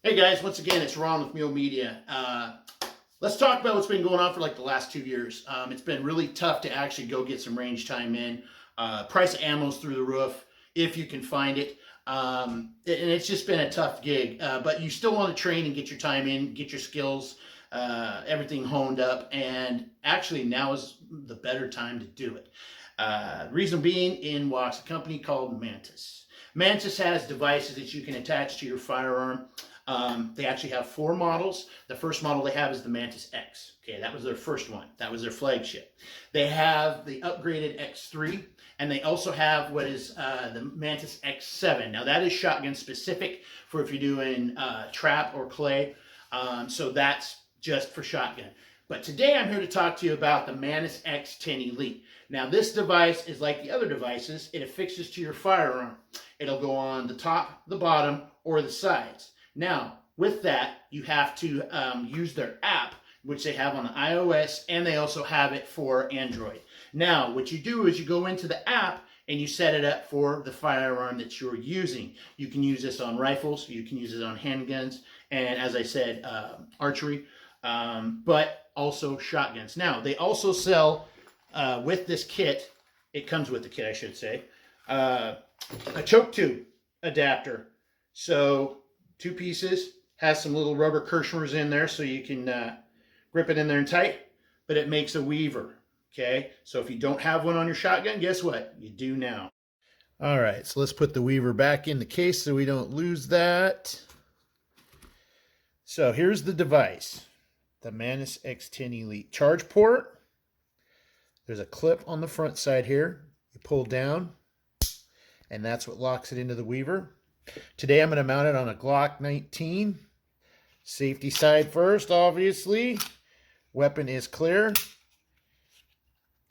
Hey guys, once again, it's Ron with Mule Media. Let's talk about what's been going on for like the last 2 years. It's been really tough to actually go get some range time in. Price of ammo's through the roof if you can find it. And it's just been a tough gig. But you still want to train and get your time in, get your skills, everything honed up. And actually, now is the better time to do it. Reason being, in walks a company called Mantis. Mantis has devices that you can attach to your firearm. They actually have 4 models. The first model they have is the Mantis X. Okay, that was their first one. That was their flagship. They have the upgraded X3, and they also have what is the Mantis X10. Now that is shotgun specific for if you're doing trap or clay. So that's just for shotgun. But today I'm here to talk to you about the Mantis X10 Elite. Now this device is like the other devices. It affixes to your firearm. It'll go on the top, the bottom, or the sides. Now, with that, you have to use their app, which they have on iOS, and they also have it for Android. Now, what you do is you go into the app and you set it up for the firearm that you're using. You can use this on rifles, you can use it on handguns, and as I said, archery, but also shotguns. Now, they also sell, with this kit, it comes with the kit, I should say, a choke tube adapter. So 2 pieces, has some little rubber Kirschners in there so you can grip it in there and tight, but it makes a weaver, okay? So if you don't have one on your shotgun, guess what? You do now. All right, so let's put the weaver back in the case so we don't lose that. So here's the device, the Mantis X10 Elite charge port. There's a clip on the front side here. You pull down, and that's what locks it into the weaver. Today I'm going to mount it on a Glock 19. Safety side first, obviously. Weapon is clear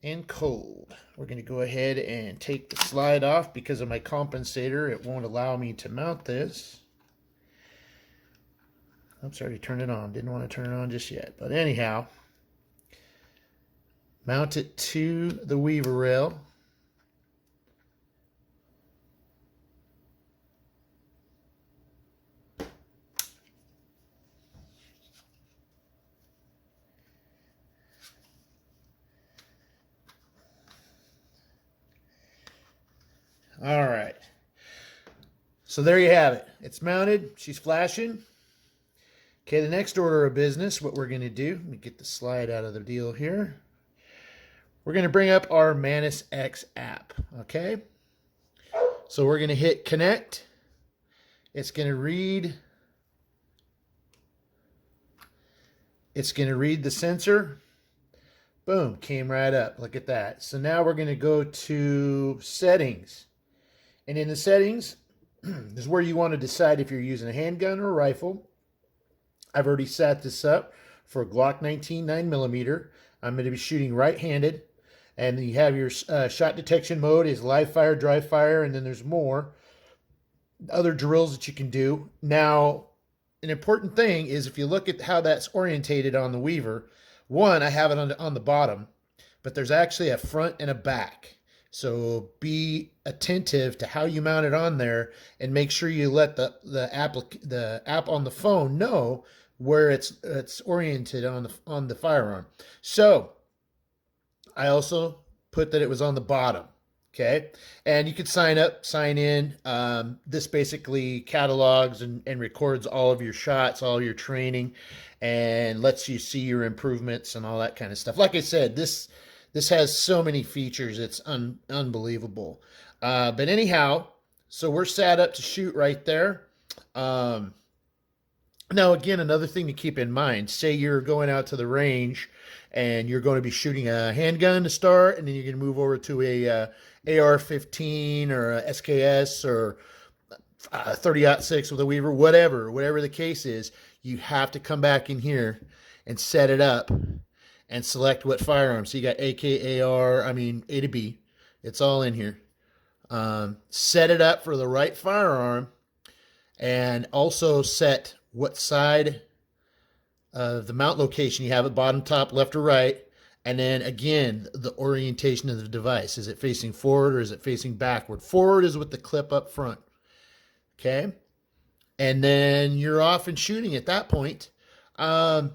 and cold. We're going to go ahead and take the slide off because of my compensator. It won't allow me to mount this. Oops, I already turned it on. Didn't want to turn it on just yet. But anyhow, mount it to the weaver rail. All right. So there you have it. It's mounted. She's flashing. Okay, the next order of business, what we're going to do, let me get the slide out of the deal here. We're going to bring up our Mantis X app, okay? So we're going to hit connect. It's going to read the sensor. Boom, came right up. Look at that. So now we're going to go to settings. And in the settings, this is where you want to decide if you're using a handgun or a rifle. I've already set this up for a Glock 19 9mm. I'm going to be shooting right-handed. And you have your shot detection mode is live fire, dry fire, and then there's more other drills that you can do. Now, an important thing is if you look at how that's orientated on the weaver, one, I have it on the bottom, but there's actually a front and a back. So be attentive to how you mount it on there and make sure you let the app on the phone know where it's oriented on the firearm. So I also put that it was on the bottom. Okay, and you could sign up, sign in. This basically catalogs and records all of your shots, all your training, and lets you see your improvements and all that kind of stuff. Like I said, this has so many features, it's unbelievable. But anyhow, so we're set up to shoot right there. Now, again, another thing to keep in mind, say you're going out to the range and you're going to be shooting a handgun to start, and then you're going to move over to a AR-15 or a SKS or 30-06 with a weaver, whatever the case is, you have to come back in here and set it up and select what firearm. So you got AK, AR, I mean, A to B. It's all in here. Set it up for the right firearm and also set what side of the mount location you have it, bottom, top, left, or right. And then again, the orientation of the device. Is it facing forward or is it facing backward? Forward is with the clip up front. Okay. and then you're off and shooting at that point. Um,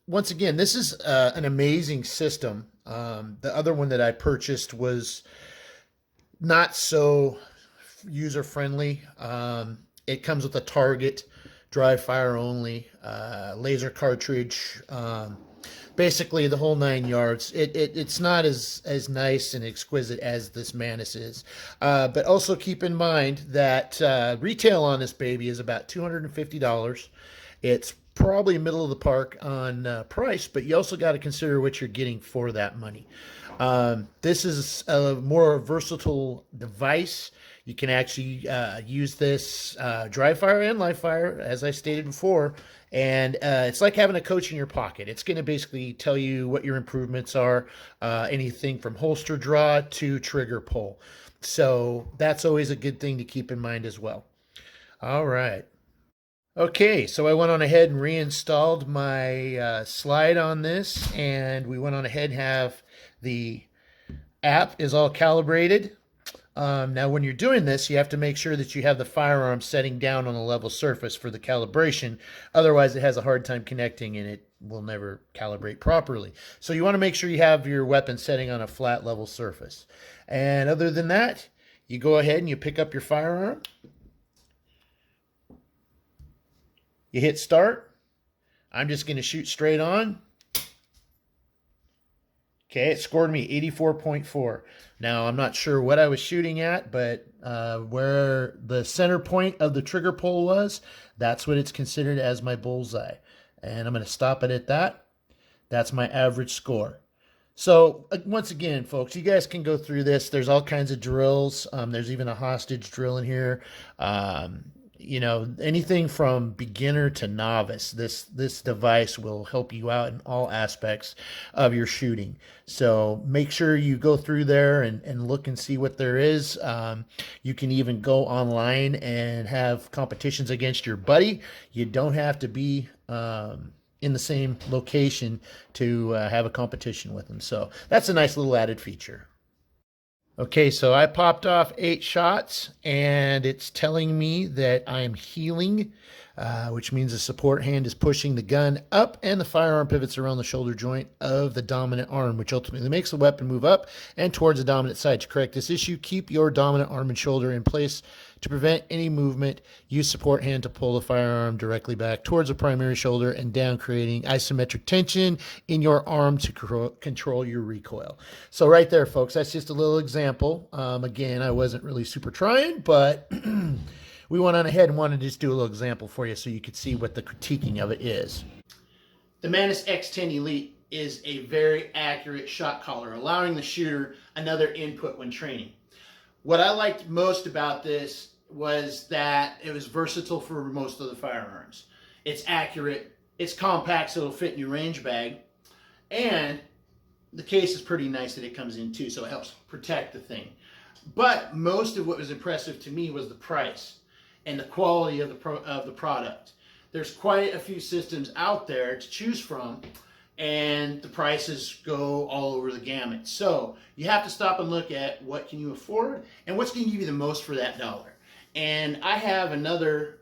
Once again, this is an amazing system. The other one that I purchased was not so user friendly. It comes with a target, dry fire only, laser cartridge, basically the whole 9 yards. It's not as nice and exquisite as this Mantis is, but also keep in mind that retail on this baby is about $250. It's probably middle of the park on price, but you also got to consider what you're getting for that money. This is a more versatile device. You can actually use this dry fire and live fire, as I stated before, and it's like having a coach in your pocket. It's going to basically tell you what your improvements are, anything from holster draw to trigger pull. So that's always a good thing to keep in mind as well. All right. Okay, so I went on ahead and reinstalled my slide on this, and we went on ahead and have the app is all calibrated. Now, when you're doing this, you have to make sure that you have the firearm setting down on a level surface for the calibration. Otherwise, it has a hard time connecting and it will never calibrate properly. So you want to make sure you have your weapon setting on a flat level surface. And other than that, you go ahead and you pick up your firearm. You hit start. I'm just going to shoot straight on. Okay, it scored me 84.4. Now, I'm not sure what I was shooting at, but where the center point of the trigger pull was, that's what it's considered as my bullseye. And I'm going to stop it at that. That's my average score. So, once again, folks, you guys can go through this. There's all kinds of drills. There's even a hostage drill in here. You know, anything from beginner to novice, this device will help you out in all aspects of your shooting. So make sure you go through there and look and see what there is. You can even go online and have competitions against your buddy. You don't have to be in the same location to have a competition with them. So that's a nice little added feature. Okay, so I popped off 8 shots, and it's telling me that I'm healing, which means the support hand is pushing the gun up, and the firearm pivots around the shoulder joint of the dominant arm, which ultimately makes the weapon move up and towards the dominant side. To correct this issue, keep your dominant arm and shoulder in place to prevent any movement. Use support hand to pull the firearm directly back towards the primary shoulder and down, creating isometric tension in your arm to control your recoil. So right there, folks, that's just a little example. Again, I wasn't really super trying, but we went on ahead and wanted to just do a little example for you so you could see what the critiquing of it is. The Mantis X10 Elite is a very accurate shot caller, allowing the shooter another input when training. What I liked most about this was that it was versatile for most of the firearms. It's accurate, it's compact so it'll fit in your range bag, and the case is pretty nice that it comes in too, so it helps protect the thing. But most of what was impressive to me was the price and the quality of the product. There's quite a few systems out there to choose from, and the prices go all over the gamut. So you have to stop and look at what can you afford and what's going to give you the most for that dollar. And I have another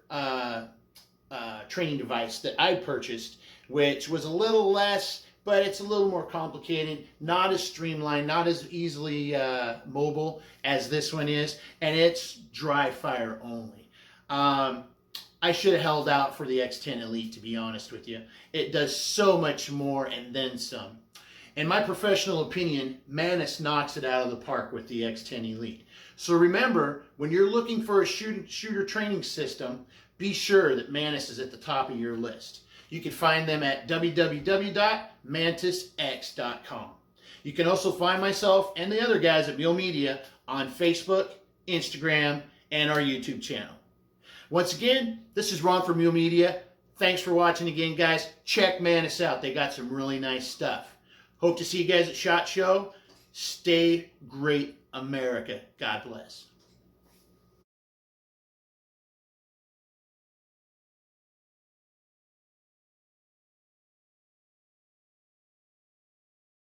training device that I purchased, which was a little less, but it's a little more complicated, not as streamlined, not as easily mobile as this one is, and it's dry fire only. I should have held out for the X10 Elite, to be honest with you. It does so much more and then some. In my professional opinion, Mantis knocks it out of the park with the X10 Elite. So remember, when you're looking for a shooter training system, be sure that Mantis is at the top of your list. You can find them at www.mantisx.com. You can also find myself and the other guys at Mule Media on Facebook, Instagram, and our YouTube channel. Once again, this is Ron from Mule Media. Thanks for watching again, guys. Check Mantis out. They got some really nice stuff. Hope to see you guys at SHOT Show. Stay great, America. God bless.